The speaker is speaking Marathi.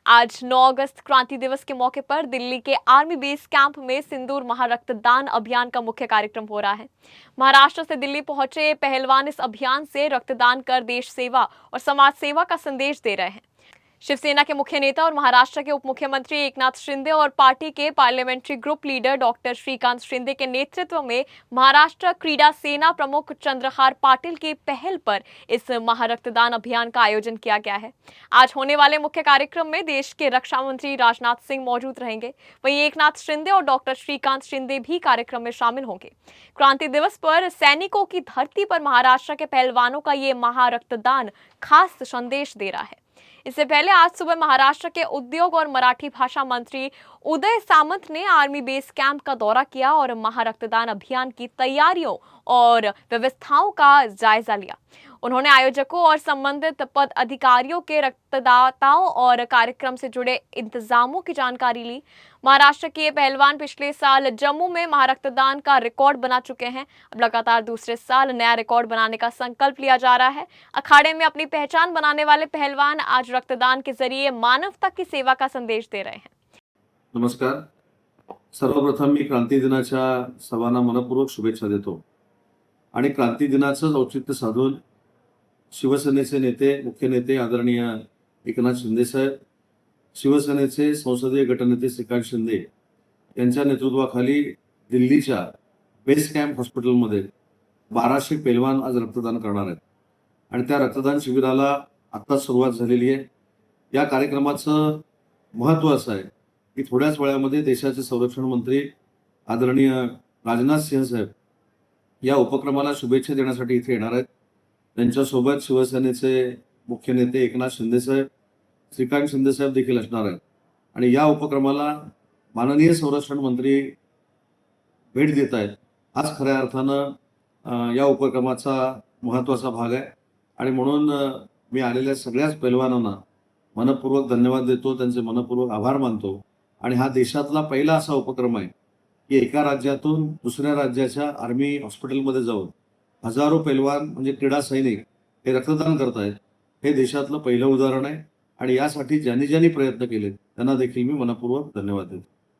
आज 9 अगस्त क्रांति दिवस के मौके पर दिल्ली के आर्मी बेस कैंप में सिंदूर महारक्तदान अभियान का मुख्य कार्यक्रम हो रहा है। महाराष्ट्र से दिल्ली पहुंचे पहलवान इस अभियान से रक्तदान कर देश सेवा और समाज सेवा का संदेश दे रहे हैं। शिवसेना के मुख्य नेता और महाराष्ट्र के उप मुख्यमंत्री एकनाथ शिंदे और पार्टी के parliamentary group leader doctor Shrikant Shinde के नेतृत्व में महाराष्ट्र क्रीडा सेना प्रमुख चंद्रहार पाटिल की पहल पर इस महारक्तदान अभियान का आयोजन किया गया है। आज होने वाले मुख्य कार्यक्रम में देश के रक्षा मंत्री राजनाथ सिंह मौजूद रहेंगे। वहीं एकनाथ शिंदे और डॉक्टर श्रीकांत शिंदे भी कार्यक्रम में शामिल होंगे। क्रांति दिवस पर सैनिकों की धरती पर महाराष्ट्र के पहलवानों का ये महारक्तदान खास संदेश दे रहा है। इससे पहले आज सुबह महाराष्ट्र के उद्योग और मराठी भाषा मंत्री उदय सामंत ने आर्मी बेस कैंप का दौरा किया और महारक्तदान अभियान की तैयारियों और व्यवस्थाओं का जायजा लिया। उन्होंने आयोजकों और संबंधित पद अधिकारियों के रक्तदाताओं और कार्यक्रम से जुड़े इंतजामों की जानकारी ली। महाराष्ट्र के ये पहलवान पिछले साल जम्मू में महारक्तदान का रिकॉर्ड बना चुके हैं। अब लगातार दूसरे साल नया रिकॉर्ड बनाने का संकल्प लिया जा रहा है। अखाड़े में अपनी पहचान बनाने वाले पहलवान आज रक्तदान के जरिए मानवता की सेवा का संदेश दे रहे हैं। नमस्कार। सर्वप्रथम मी क्रांती दिनाच्या सर्वांना मनपूर्वक शुभेच्छा देतो आणि क्रांती दिनाचं औचित्य साधून शिवसेनेचे नेते मुख्य नेते आदरणीय एकनाथ शिंदे साहेब, शिवसेनेचे संसदीय गटनेते श्रीकांत शिंदे यांच्या नेतृत्वाखाली दिल्लीच्या बेस कॅम्प हॉस्पिटलमध्ये 1200 पैलवान आज रक्तदान करणार आहेत आणि त्या रक्तदान शिबिराला आत्ताच सुरुवात झालेली आहे। या कार्यक्रमाचं महत्त्व असं आहे की थोड्याच वेळामध्ये देशाचे संरक्षण मंत्री आदरणीय राजनाथ सिंह साहेब या उपक्रमाला शुभेच्छा देण्यासाठी इथे येणार आहेत। त्यांच्यासोबत शिवसेनेचे मुख्य नेते एकनाथ शिंदे साहेब, श्रीकांत शिंदे साहेब देखील असणार आहेत आणि या उपक्रमाला माननीय संरक्षण मंत्री भेट देत आहेत। हाच खऱ्या अर्थानं या उपक्रमाचा महत्त्वाचा भाग आहे आणि म्हणून मी आलेल्या सगळ्याच पैलवानांना मनपूर्वक धन्यवाद देतो, त्यांचे मनपूर्वक आभार मानतो आणि हा देशातला पहिला असा उपक्रम आहे की एका राज्यातून दुसऱ्या राज्याच्या आर्मी हॉस्पिटलमध्ये जाऊन हजारो पैलवान म्हणजे क्रीडा सैनिक हे रक्तदान करतायत। हे देशातलं पहिलं उदाहरण आहे आणि यासाठी ज्यांनी प्रयत्न केले त्यांना देखील मी मनपूर्वक धन्यवाद देतो।